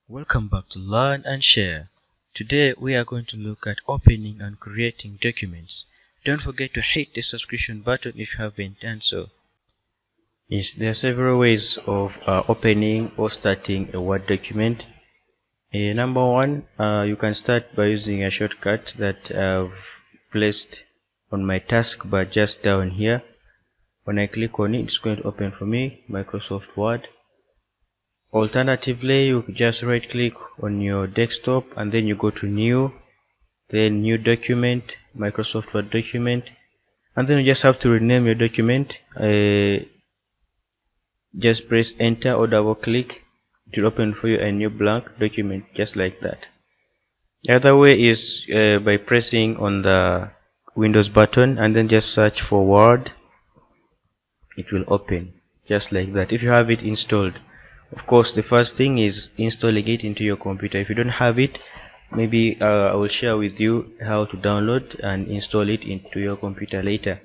Welcome back to Learn and Share. Today we are going to look at opening and creating documents. Don't forget to hit the subscription button if you haven't done so. Yes, there are several ways of opening or starting a Word document. Number one, you can start by using a shortcut that I've placed on my taskbar just down here. When I click on it, it's going to open for me Microsoft Word. Alternatively, you just right click on your desktop and then you go to new, then new document, Microsoft Word document, and then you just have to rename your document. Just press enter or double click. It will open for you a new blank document just like that. The other way is by pressing on the Windows button and then just search for Word. It will open just like that if you have it installed. Of course, the first thing is installing it into your computer. If you don't have it, maybe I will share with you how to download and install it into your computer later.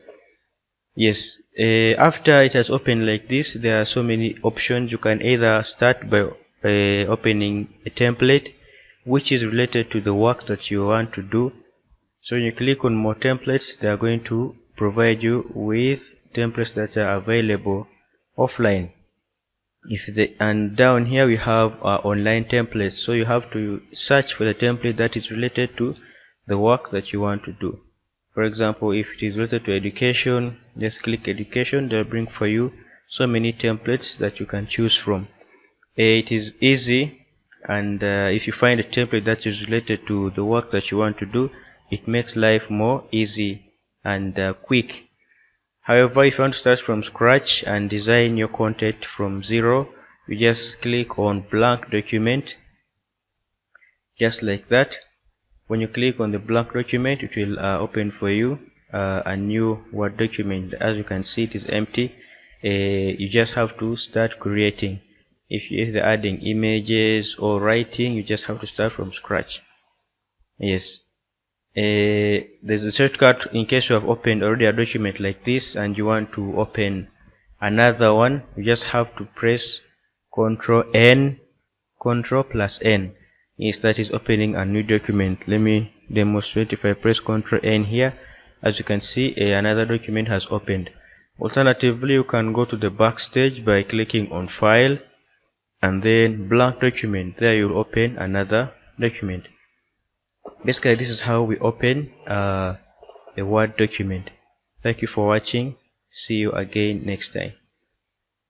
Yes, after it has opened like this, there are so many options. You can either start by opening a template which is related to the work that you want to do. So when you click on more templates, they are going to provide you with templates that are available offline. And down here we have online templates, so you have to search for the template that is related to the work that you want to do. For example, if it is related to education, just click education. They'll bring for you so many templates that you can choose from. It is easy, and if you find a template that is related to the work that you want to do, it makes life more easy and quick. However, if you want to start from scratch and design your content from zero, you just click on blank document just like that. When you click on the blank document, it will open for you a new Word document. As you can see, it is empty. You just have to start creating. If you're adding images or writing, you just have to start from scratch. Yes. There's a shortcut in case you have opened already a document like this and you want to open another one. You just have to press Ctrl N, Ctrl plus N. Yes, that is opening a new document. Let me demonstrate. If I press Ctrl N here, as you can see, another document has opened. Alternatively, you can go to the backstage by clicking on File and then Blank Document. There you'll open another document. Basically, this is how we open a Word document. Thank you for watching. See you again next time.